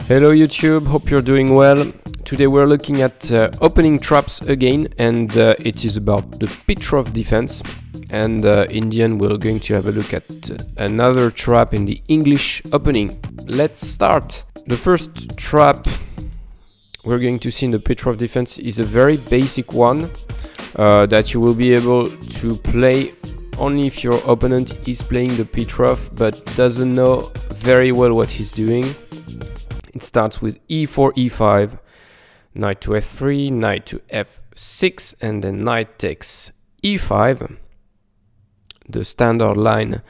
Hello YouTube, hope you're doing well. Today we're looking at opening traps again, and it is about the Petrov Defense. And in the end we're going to have a look at another trap in the English opening. Let's start. The first trap we're going to see in the Petrov Defense is a very basic one that you will be able to play only if your opponent is playing the Petrov but doesn't know very well what he's doing. It starts with e4, e5, knight to f3, knight to f6, and then knight takes e5, the standard line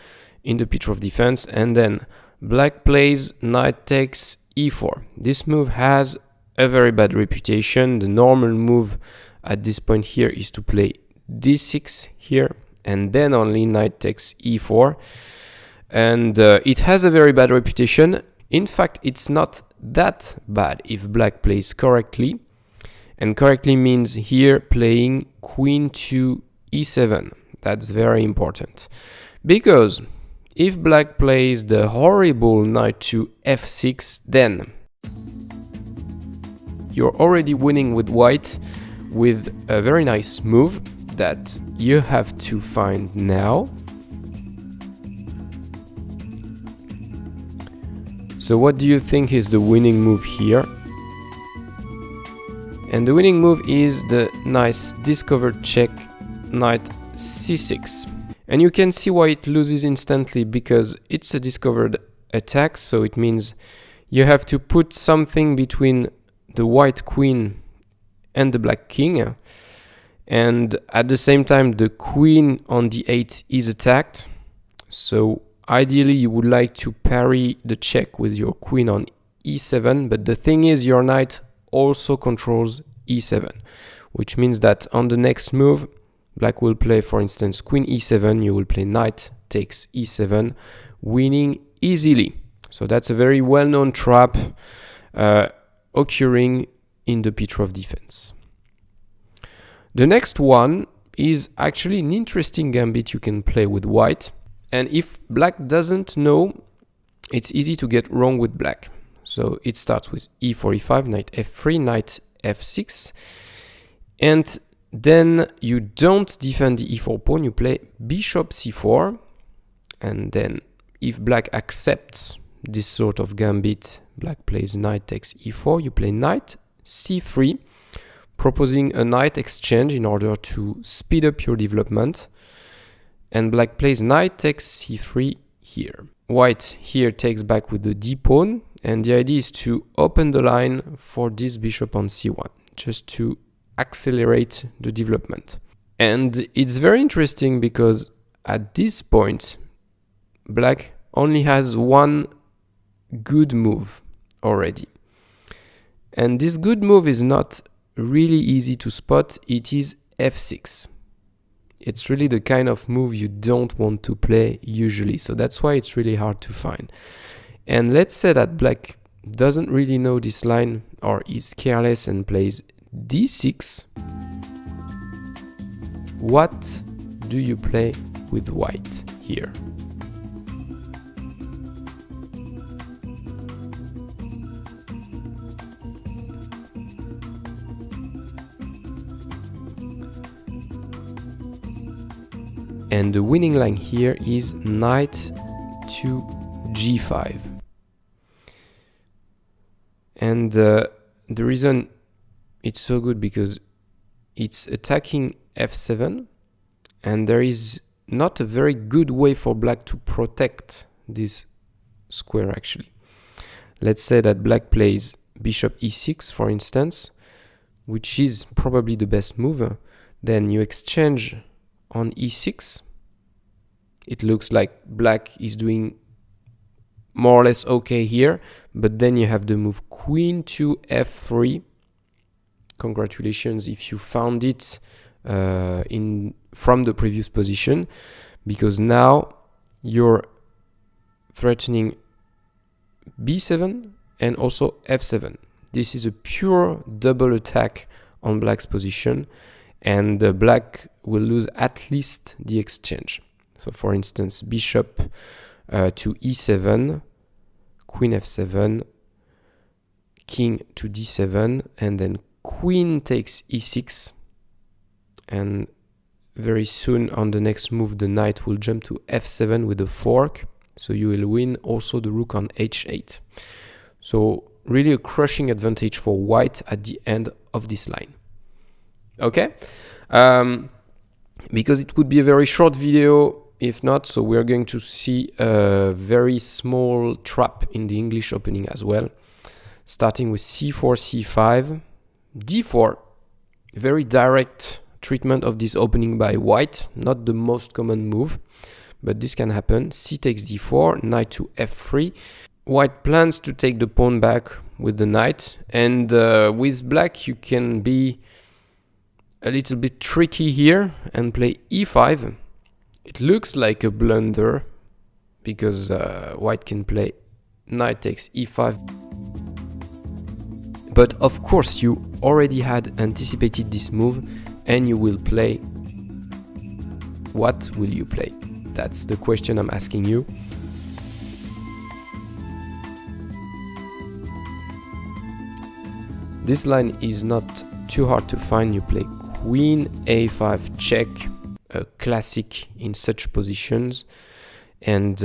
in the Petrov Defense, and then black plays knight takes e4. This move has a very bad reputation. The normal move at this point here is to play d6 here, and then only knight takes e4. And it has a very bad reputation. In fact, it's not that bad if black plays correctly, and correctly means here playing queen to e7. That's very important, because if black plays the horrible knight to f6, then you're already winning with white with a very nice move that you have to find now. So what do you think is the winning move here? And the winning move is the nice discovered check, knight c6. And you can see why it loses instantly, because it's a discovered attack, so it means you have to put something between the white queen and the black king. And at the same time, the queen on d8 is attacked. So ideally, you would like to parry the check with your queen on e7, but the thing is your knight also controls e7, which means that on the next move, black will play, for instance, queen e7, you will play knight takes e7, winning easily. So that's a very well-known trap occurring in the Petrov Defense. The next one is actually an interesting gambit you can play with white. And if black doesn't know, it's easy to get wrong with black. So it starts with e4, e5, knight f3, knight f6. And then you don't defend the e4 pawn, you play bishop c4. And then if black accepts this sort of gambit, black plays knight takes e4, you play knight c3, proposing a knight exchange in order to speed up your development. And black plays knight takes c3 here. White here takes back with the d pawn, and the idea is to open the line for this bishop on c1, just to accelerate the development. And it's very interesting because at this point, black only has one good move already. And this good move is not really easy to spot. It is f6. It's really the kind of move you don't want to play usually, so that's why it's really hard to find. And let's say that black doesn't really know this line or is careless and plays d6. What do you play with white here? And the winning line here is knight to g5. And the reason it's so good because it's attacking f7, and there is not a very good way for black to protect this square actually. Let's say that black plays bishop e6, for instance, which is probably the best move. Then you exchange on e6. It looks like black is doing more or less okay here, but then you have the move queen to f3. Congratulations if you found it from the previous position, because now you're threatening b7 and also f7. This is a pure double attack on black's position, and black will lose at least the exchange. So for instance, bishop to e7, queen f7, king to d7, and then queen takes e6, and very soon on the next move the knight will jump to f7 with a fork, so you will win also the rook on h8. So really a crushing advantage for white at the end of this line. Okay, because it would be a very short video if not, so we're going to see a very small trap in the English opening as well, starting with c4, c5, d4. Very direct treatment of this opening by white, not the most common move, but this can happen. C takes d4, knight to f3. White plans to take the pawn back with the knight, and with black you can be a little bit tricky here and play e5. It looks like a blunder because white can play knight takes e5. But of course you already had anticipated this move, and you will play. What will you play? That's the question I'm asking you. This line is not too hard to find. You play queen a5 check, a classic in such positions, and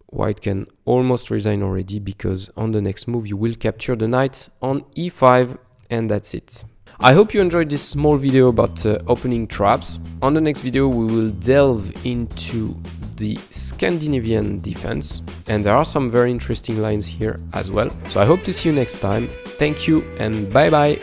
white can almost resign already, because on the next move you will capture the knight on e5, and that's it. I hope you enjoyed this small video about opening traps. On the next video we will delve into the Scandinavian defense, and there are some very interesting lines here as well. So I hope to see you next time. Thank you and bye bye.